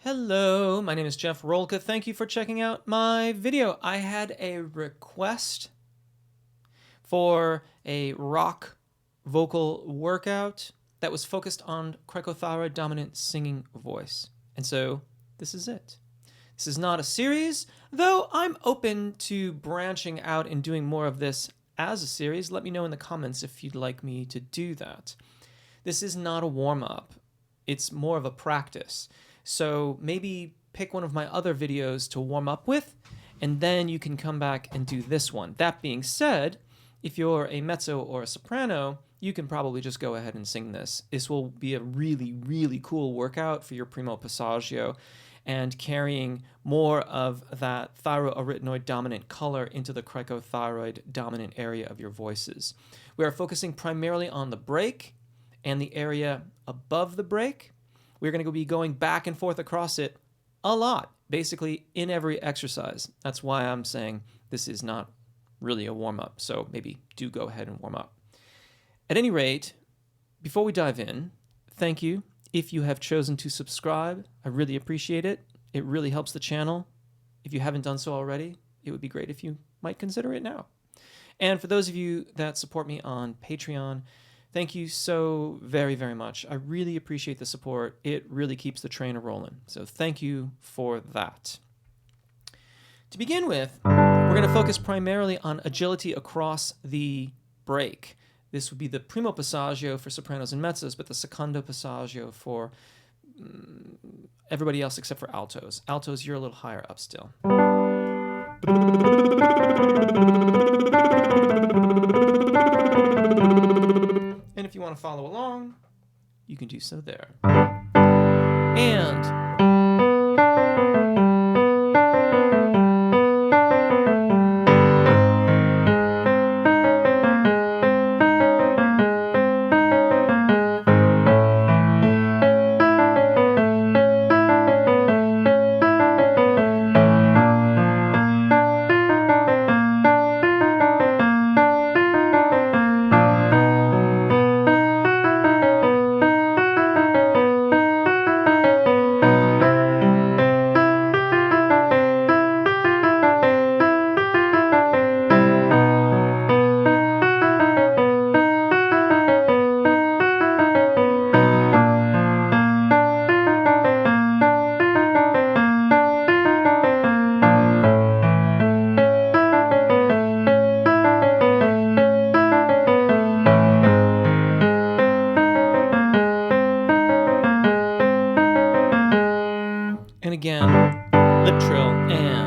Hello, my name is Jeff Rolka. Thank you for checking out my video. I had a request for a rock vocal workout that was focused on cricothyroid dominant singing voice. And so this is it. This is not a series, though I'm open to branching out and doing more of this as a series. Let me know in the comments if you'd like me to do that. This is not a warm-up. It's more of a practice. So maybe pick one of my other videos to warm up with, and then you can come back and do this one. That being said, if you're a mezzo or a soprano, you can probably just go ahead and sing this. This will be a really, really cool workout for your primo passaggio and carrying more of that thyroarytenoid dominant color into the cricothyroid dominant area of your voices. We are focusing primarily on the break and the area above the break. We're going to be going back and forth across it a lot, basically in every exercise. That's why I'm saying this is not really a warm-up, so maybe do go ahead and warm up. At any rate, before we dive in, thank you if you have chosen to subscribe. I really appreciate it. It really helps the channel. If you haven't done so already, it would be great if you might consider it now. And for those of you that support me on Patreon, thank you so very, very much. I really appreciate the support. It really keeps the train a-rolling. So thank you for that. To begin with, we're going to focus primarily on agility across the break. This would be the primo passaggio for sopranos and mezzos, but the secondo passaggio for everybody else except for altos. Altos, you're a little higher up still. And if you want to follow along, you can do so there. And again, lip trill and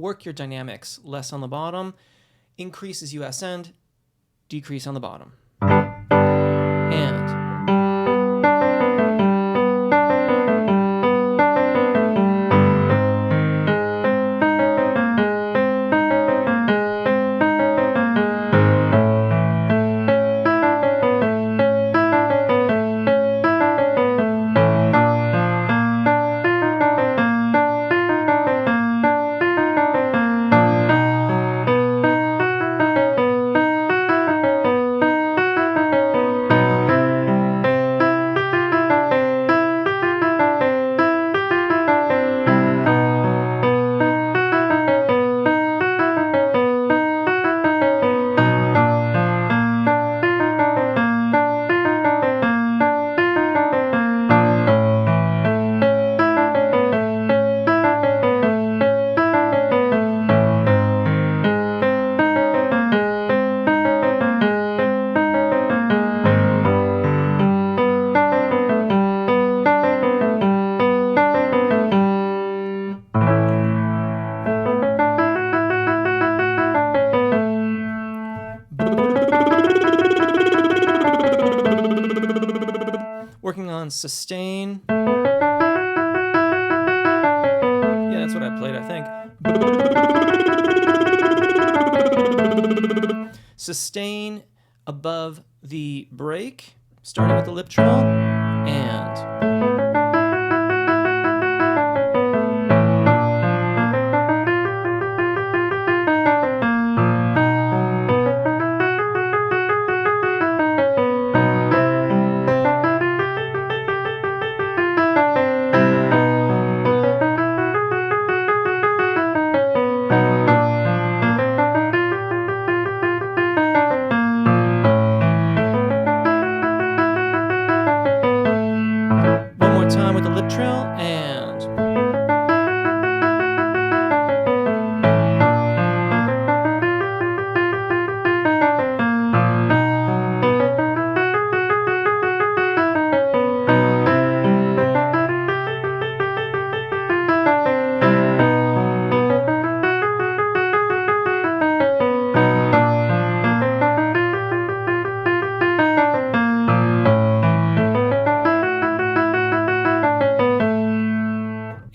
work your dynamics. Less on the bottom, increase as you ascend, decrease on the bottom. And sustain. Yeah, that's what I played, I think. Sustain above the break, starting with the lip trill, and time with the lip trill, and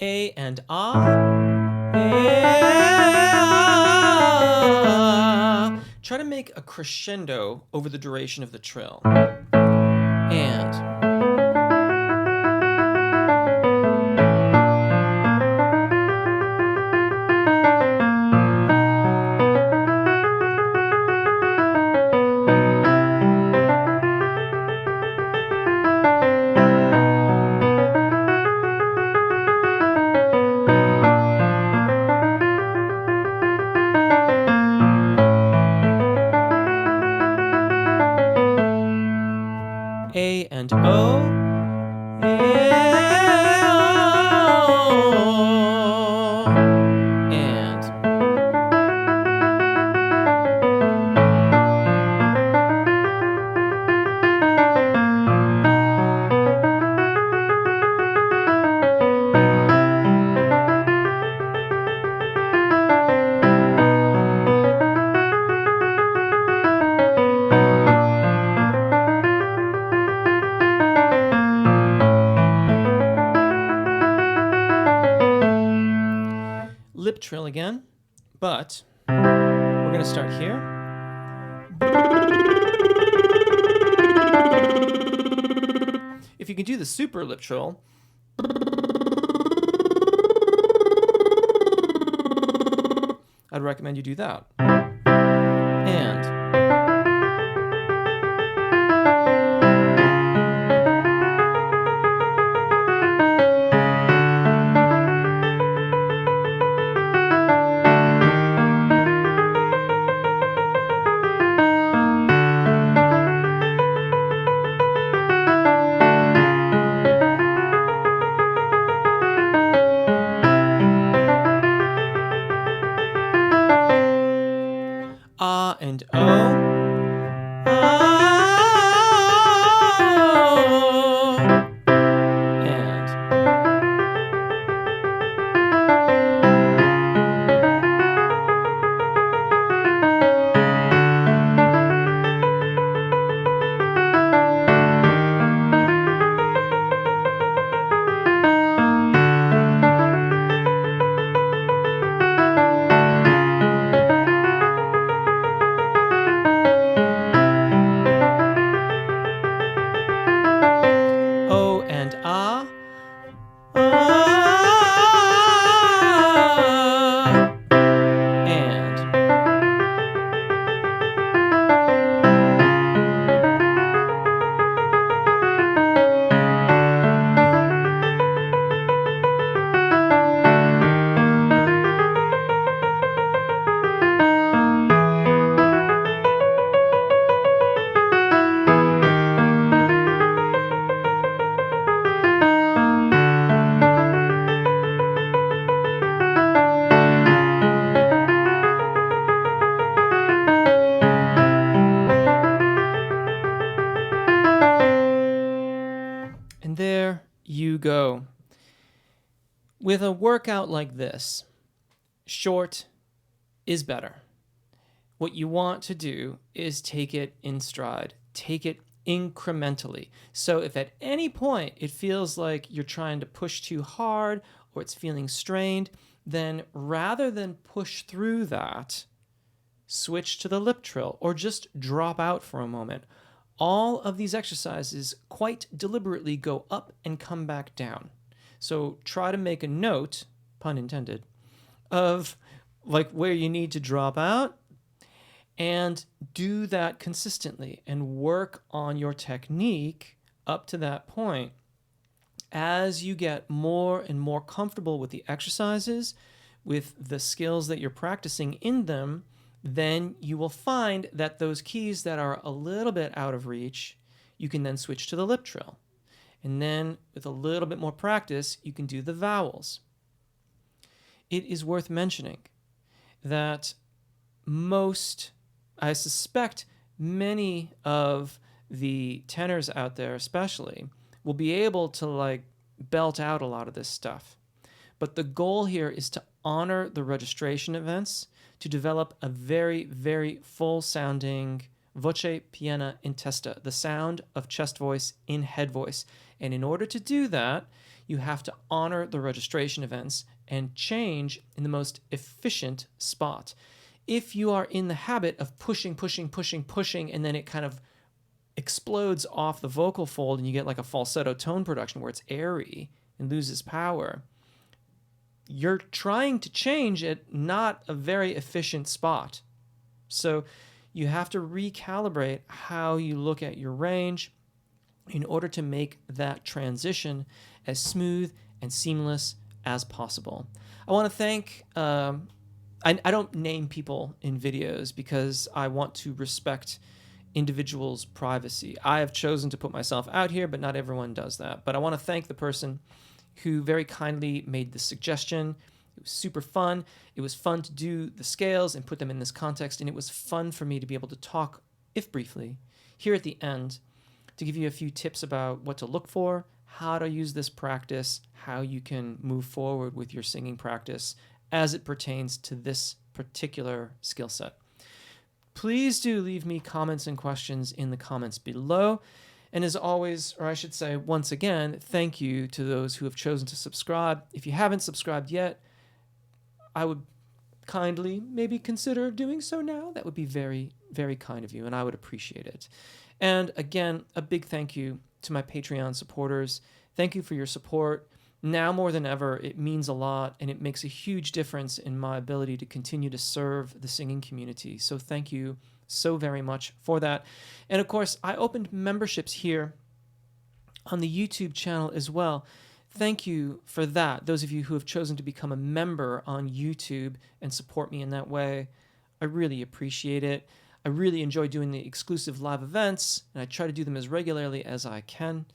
A and ah. Try to make a crescendo over the duration of the trill. And A and O. And lip trill again, but we're going to start here. If you can do the super lip trill, I'd recommend you do that. And ah and O. And O and ah. And there you go. With a workout like this, short is better. What you want to do is take it in stride. Take it incrementally. So if at any point it feels like you're trying to push too hard or it's feeling strained, then rather than push through that, switch to the lip trill or just drop out for a moment. All of these exercises quite deliberately go up and come back down. So try to make a note, pun intended, of like where you need to drop out and do that consistently and work on your technique up to that point. As you get more and more comfortable with the exercises, with the skills that you're practicing in them, then you will find that those keys that are a little bit out of reach, you can then switch to the lip trill. And then with a little bit more practice, you can do the vowels. It is worth mentioning that I suspect many of the tenors out there especially will be able to like belt out a lot of this stuff. But the goal here is to honor the registration events, to develop a very, very full sounding voce piena in testa, the sound of chest voice in head voice. And in order to do that, you have to honor the registration events and change in the most efficient spot. If you are in the habit of pushing, and then it kind of explodes off the vocal fold and you get like a falsetto tone production where it's airy and loses power, you're trying to change at not a very efficient spot. So you have to recalibrate how you look at your range in order to make that transition as smooth and seamless as possible. I want to thank, I don't name people in videos because I want to respect individuals' privacy. I have chosen to put myself out here, but not everyone does that. But I want to thank the person who very kindly made the suggestion. It was super fun. It was fun to do the scales and put them in this context, and it was fun for me to be able to talk, if briefly, here at the end to give you a few tips about what to look for, how to use this practice, how you can move forward with your singing practice as it pertains to this particular skill set. Please do leave me comments and questions in the comments below. And as always, or I should say once again, thank you to those who have chosen to subscribe. If you haven't subscribed yet, I would kindly maybe consider doing so now. That would be very, very kind of you, and I would appreciate it. And again, a big thank you to my Patreon supporters. Thank you for your support. Now more than ever, it means a lot, and it makes a huge difference in my ability to continue to serve the singing community. So thank you so very much for that. And of course, I opened memberships here on the YouTube channel as well. Thank you for that. Those of you who have chosen to become a member on YouTube and support me in that way, I really appreciate it. I really enjoy doing the exclusive live events, and I try to do them as regularly as I can.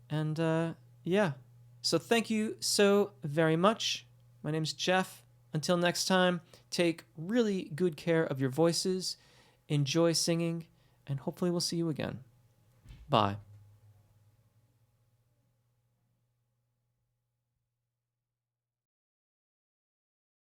And yeah, so thank you so very much. My name's Jeff. Until next time, take really good care of your voices, enjoy singing, and hopefully we'll see you again. Bye.